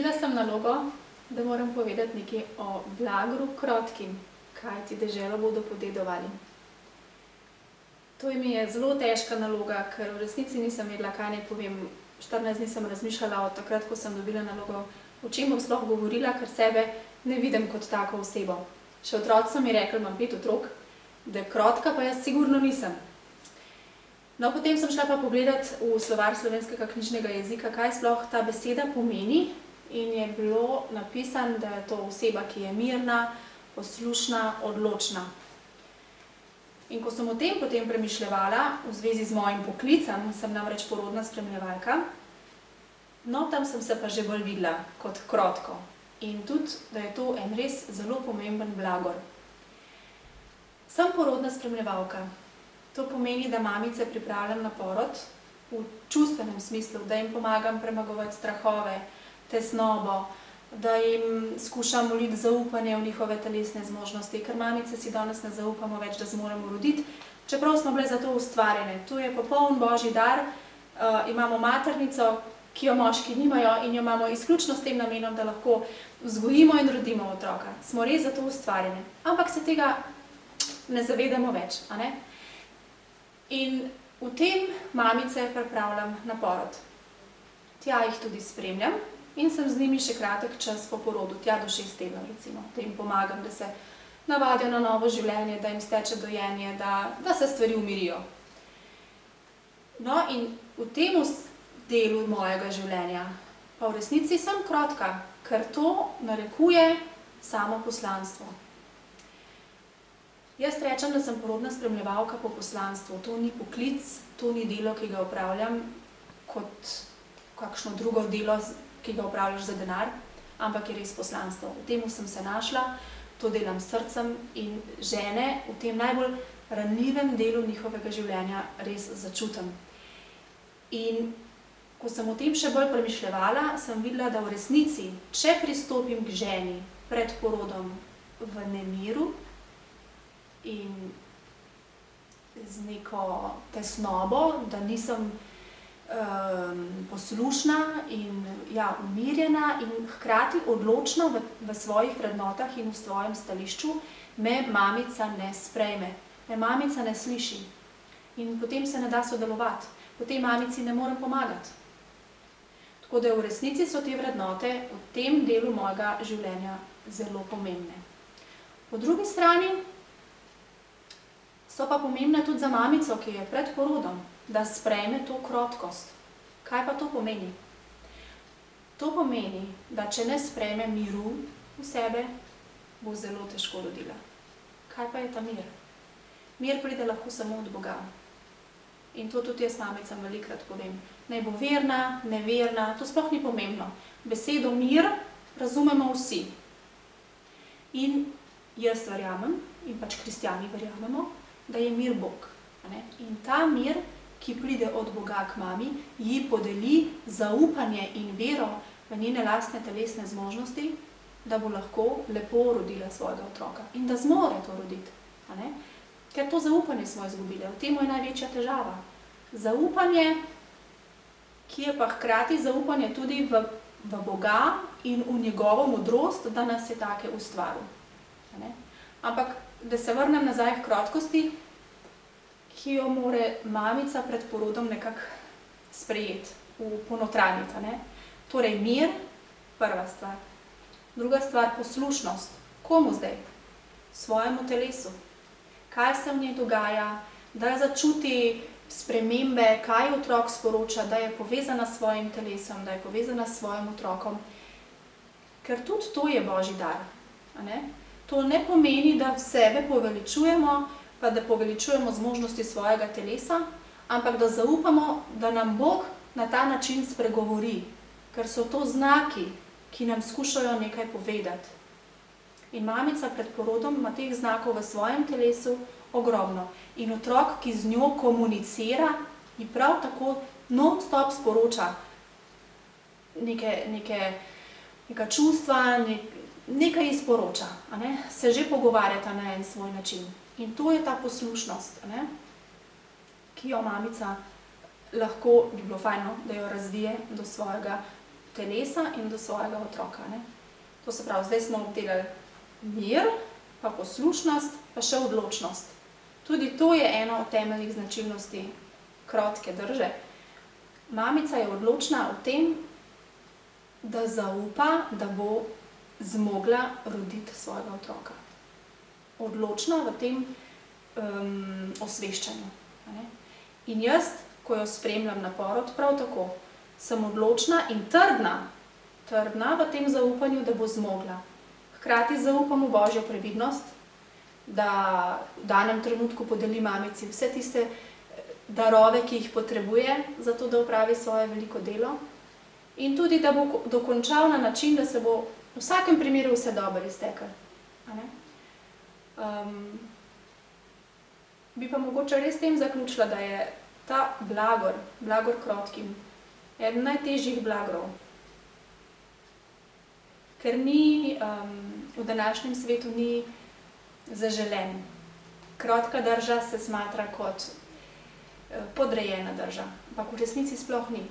Dobila sem nalogo, da moram povedati nekaj o Blagru Krotkim, kajti deželo bodo podedovali. To mi je zelo težka naloga, ker v resnici nisem vedela, kaj naj povem. 14 dni sem razmišljala od takrat, ko sem dobila nalogo, o čem bom sploh govorila, ker sebe ne vidim kot tako osebo. Še otroci so mi rekli, imam 5 otrok, da krotka pa jaz sigurno nisem. No, potem sem šla pa pogledati v slovar slovenskega knjižnega jezika, kaj sploh ta beseda pomeni, in je bilo napisano, da je to oseba, ki je mirna, poslušna, odločna. In ko sem o tem potem premišljevala, v zvezi z mojim poklicem, sem namreč porodna spremljevalka, no, tam sem se pa že bolj videla kot krotko. In tudi, da je to en res zelo pomemben blagor. Sem porodna spremljevalka. To pomeni, da mamice pripravljam na porod v čustvenem smislu, da jim pomagam premagovati strahove, tesnobo, da jim skušam vliti zaupanje v njihove telesne zmožnosti, ker mamice si danes ne zaupamo več, da zmoremo roditi, čeprav smo bile za to ustvarjene. To je popoln božji dar, imamo maternico, ki jo moški nimajo in jo imamo izključno s tem namenom, da lahko vzgojimo in rodimo otroka. Smo res za to ustvarjene, ampak se tega ne zavedamo več, a ne? In v tem mamice pripravljam na porod. Tja jih tudi spremljam in sem z njimi še kratek čas po porodu, tja do 6 tednov recimo, da jim pomagam, da se navadijo na novo življenje, da jim steče dojenje, da se stvari umirijo. No, in v tem delu mojega življenja pa v resnici sem krotka, ker to narekuje samo poslanstvo. Jaz rečem, da sem porodna spremljevalka po poslanstvu. To ni poklic, to ni delo, ki ga opravljam kot kakšno drugo delo, ki ga opravljaš za denar, ampak je res poslanstvo. V temu sem se našla, to delam s srcem in žene v tem najbolj ranljivem delu njihovega življenja res začutim. In ko sem o tem še bolj premišljevala, sem videla, da v resnici, če pristopim k ženi pred porodom v nemiru in z neko tesnobo, da nisem poslušna in umirjena in hkrati odločna v svojih vrednotah in v svojem stališču, me mamica ne sprejme, me mamica ne sliši in potem se ne da sodelovati, potem mamici ne morem pomagati. Tako da v resnici so te vrednote v tem delu mojega življenja zelo pomembne. Po drugi strani so pa pomembne tudi za mamico, ki je pred porodom, da sprejme to krotkost. Kaj pa to pomeni? To pomeni, da če ne sprejme miru v sebe, bo zelo težko rodila. Kaj pa je ta mir? Mir pride lahko samo od Boga. In to tudi jaz mamicam velikokrat povem. Naj bo verna, neverna, to sploh ni pomembno. Besedo mir razumemo vsi. In jaz verjamem, in pač kristjani verjamemo, da je mir Bog. In ta mir, ki pride od Boga k mami, ji podeli zaupanje in vero v njene lastne telesne zmožnosti, da bo lahko lepo rodila svojega otroka in da zmore to roditi. Ker to zaupanje smo izgubile, v tem je največja težava. Zaupanje, ki je pa hkrati zaupanje tudi v Boga in v njegovo modrost, da nas je take ustvaril. Ampak, da se vrnem nazaj k krotkosti, ki jo more mamica pred porodom nekako sprejeti, ponotranjiti. Torej mir, prva stvar. Druga stvar, poslušnost. Komu zdaj? Svojemu telesu. Kaj se v njej dogaja, da začuti spremembe, kaj otrok sporoča, da je povezana s svojim telesom, da je povezana s svojim otrokom. Ker tudi to je božji dar. To ne pomeni, da sebe poveličujemo, pa da poveličujemo zmožnosti svojega telesa, ampak da zaupamo, da nam Bog na ta način spregovori, ker so to znaki, ki nam skušajo nekaj povedati. In mamica pred porodom ima teh znakov v svojem telesu ogromno. In otrok, ki z njo komunicira, ji prav tako non-stop sporoča neka čustva, nekaj ji sporoča, se že pogovarjata na en svoj način. In to je ta poslušnost, ki jo mamica lahko, bi bilo fajno, da jo razvije do svojega telesa in do svojega otroka. Ne? To se pravi, zdaj smo obdelali mir, pa poslušnost, pa še odločnost. Tudi to je ena od temeljnih značilnosti krotke drže. Mamica je odločna v tem, da zaupa, da bo zmogla roditi svojega otroka. Odločna v tem osveščanju. Ne? In jaz, ko jo spremljam na porod, prav tako, sem odločna in trdna v tem zaupanju, da bo zmogla. Hkrati zaupam v Božjo previdnost, da v danem trenutku podeli mamici vse tiste darove, ki jih potrebuje, zato da opravi svoje veliko delo. In tudi, da bo dokončal na način, da se bo v vsakem primeru vse dobro izteklo. Bi pa mogoče res tem zaključila, da je ta blagor krotkim, eden najtežjih blagorov. Ker v današnjem svetu ni zaželen. Krotka drža se smatra kot podrejena drža, ampak v resnici sploh ni.